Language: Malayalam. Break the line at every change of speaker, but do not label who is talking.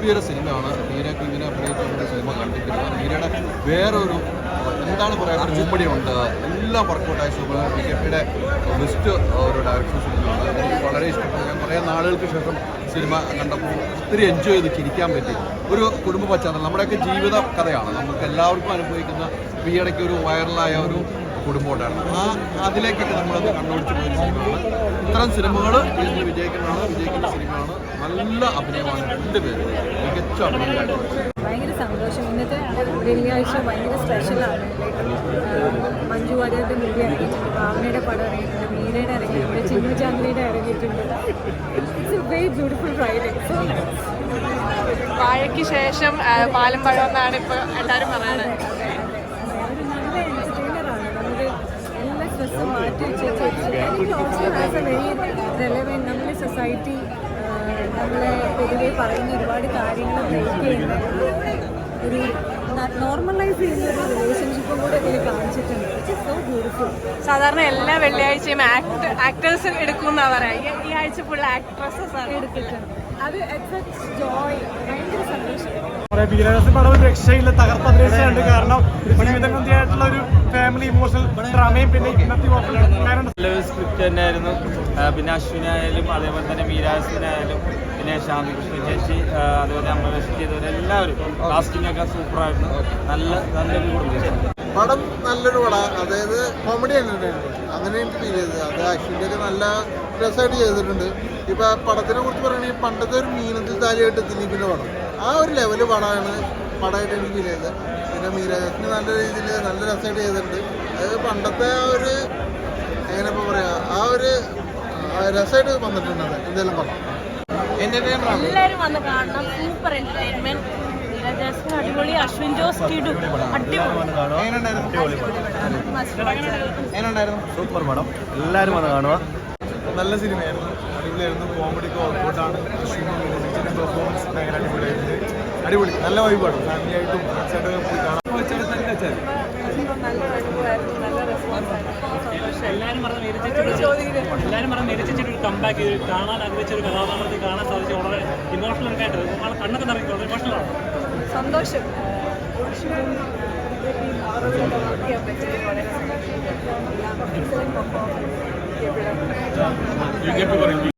ഗംഭീര സിനിമയാണ്. മീരയ്ക്ക് ഇങ്ങനെ അഭിനയിക്കുന്ന സിനിമ കണ്ടിട്ടില്ല. മീരയുടെ വേറൊരു എന്താണ് പറയുക, ഒരു ചുമ്പടിയുണ്ട്. എല്ലാം വർക്കൗട്ടായ സിനിമ. BJPയുടെ ബെസ്റ്റ് ഒരു ഡയറക്ഷൻ സിനിമയാണ്. എനിക്ക് വളരെ ഇഷ്ടപ്പെട്ടു. ഞാൻ കുറേ നാളുകൾക്ക് ശേഷം സിനിമ കണ്ടപ്പോൾ ഒത്തിരി എൻജോയ് ചെയ്ത് ചിരിക്കാൻ പറ്റി. ഒരു കുടുംബ പശ്ചാത്തലം, നമ്മുടെയൊക്കെ ജീവിത കഥയാണ്. നമുക്ക് എല്ലാവർക്കും അനുഭവിക്കുന്ന ഈയിടയ്ക്ക് ഒരു വൈറലായ ഒരു കുടുംബം ഉണ്ടായിരുന്നു. അതിലേക്കൊക്കെ നമ്മളത് കണ്ടുപിടിച്ച് പോയൊരു സിനിമയാണ്. ഇത്തരം സിനിമകൾ ഇതിൽ വിജയിക്കുന്ന സിനിമയാണ്. നല്ല അഭിനയമാണ്. രണ്ടുപേരും മികച്ച അഭിനയമായിട്ട്.
ഭയങ്കര സന്തോഷം. ഇന്നത്തെ വെള്ളിയാഴ്ച ഭയങ്കര സ്പെഷ്യലാണ്. മഞ്ജു വാര്യരുടെ മൂവി ഇറങ്ങിയിട്ടുണ്ട്, ഭാവനയുടെ പടം ഇറങ്ങിയിട്ടുണ്ട്, മീരയുടെ ഇറങ്ങിയിട്ടുണ്ട്, ചിന്നു ചാന്ദ്രിയുടെ ഇറങ്ങിയിട്ടുണ്ട്. It's a very beautiful Friday. So
വാഴയ്ക്ക് ശേഷം പാലം പഴം എന്നാണ് ഇപ്പോൾ എല്ലാവരും പറയുന്നത്.
ഒരു നല്ല എൻ്റർടൈനറാണ്. നമുക്ക് എല്ലാ സ്ട്രെസ്സും മാറ്റി വെച്ച് എനിക്ക് also as A very relevant. നമ്മുടെ സൊസൈറ്റി നമ്മളെ പൊതുവെ പറയുന്ന ഒരുപാട് കാര്യങ്ങൾ ബ്രേക്ക് ചെയ്യുന്ന ഒരു നോർമലൈസ് ചെയ്യുന്ന ഒരു റിലേഷൻഷിപ്പും കൂടെ ഇതിൽ കാണിച്ചിട്ടുണ്ട്. It's so beautiful.
സാധാരണ എല്ലാ വെള്ളിയാഴ്ചയും ആക്ടേഴ്സ് എടുക്കുമെന്നാണ് പറയാ. ഈ ആഴ്ച ഫുൾ ആക്ട്രസസ് ആണ്
എടുത്തിട്ടുണ്ട്. അത് എക്സെപ്റ്റ് ജോയ്. ഭയങ്കര സന്തോഷം.
പടം ഒരു രക്ഷയില്ല, തകർത്ത് അഭിനയിച്ചിട്ടുണ്ട്. കാരണം ജീവിതഗന്ധിയായിട്ടുള്ള ഒരു ഫാമിലി ഇമോഷണൽ ഡ്രാമയും പിന്നെ
നല്ലൊരു സ്ക്രിപ്റ്റ് തന്നെയായിരുന്നു. പിന്നെ അശ്വിനായാലും അതേപോലെ തന്നെ മീരാസിനായാലും പിന്നെ ശാന്തികൃഷ്ണൻ ചേച്ചി അതുപോലെ അമ്മവേഷം ചെയ്തവരെല്ലാവരും കാസ്റ്റിംഗ് ഒക്കെ സൂപ്പറായിരുന്നു. നല്ലൊരു
പടം നല്ലൊരു പടം. അതായത് കോമഡി തന്നെയാണ്. അങ്ങനെ എനിക്ക് ഫീൽ ചെയ്തത്. അത് അശ്വിൻ്റെ ഒക്കെ നല്ല രസമായിട്ട് ചെയ്തിട്ടുണ്ട്. ഇപ്പം പടത്തിനെ കുറിച്ച് പറയുകയാണെങ്കിൽ പണ്ടത്തെ ഒരു മീനത്തിൽ താലിയായിട്ട് ദിലീപിൻ്റെ പടം, ആ ഒരു ലെവല് പടമായിട്ട് എനിക്ക് ഫീൽ ചെയ്തത്. പിന്നെ മീരാജാസിന് നല്ല രീതിയിൽ നല്ല രസമായിട്ട് ചെയ്തിട്ടുണ്ട്. അതായത് പണ്ടത്തെ ആ ഒരു എങ്ങനെ ഇപ്പോൾ പറയുക, ആ ഒരു രസമായിട്ട് വന്നിട്ടുണ്ട്. അത് എന്തെങ്കിലും പടം
എല്ലാവരും വന്ന് കാണണം. Super entertainment. മീരാജാസിന് അടിപൊളി, അശ്വിൻ ജോസ് കിടു
സൂപ്പർ പടം, എല്ലാവരും വന്ന് കാണുക.
നല്ല സിനിമയായിരുന്നു. അടിപൊളിയായിരുന്നു. കോമഡിക്ക് വർക്കൗട്ടാണ്. അശ്വിൻ്റെ പെർഫോമൻസ് ഭയങ്കര അടിപൊളിയായിരുന്നു. അടിപൊളി നല്ല വൈബാണ്. ഫാമിലിയായിട്ടും ഫ്രണ്ട്സായിട്ടൊക്കെ പോയി കാണാം.
നല്ല അനുഭവമായിരുന്നു. നല്ല റെസ്പോൺസ് ആയിരുന്നു.
എല്ലാവരും പറഞ്ഞ മേരിച്ചിട്ട് കമ്പാക്ക് കാണാൻ ആഗ്രഹിച്ച ഒരു കഥാപാത്രത്തിൽ കാണാൻ സാധിച്ചു. വളരെ ഇമോഷണൽ ഒക്കെ ആയിട്ട് നമ്മളെ കണ്ണൊക്കെ നിറഞ്ഞു. വളരെ ഇമോഷണലാണ്.
സന്തോഷം. വളരെ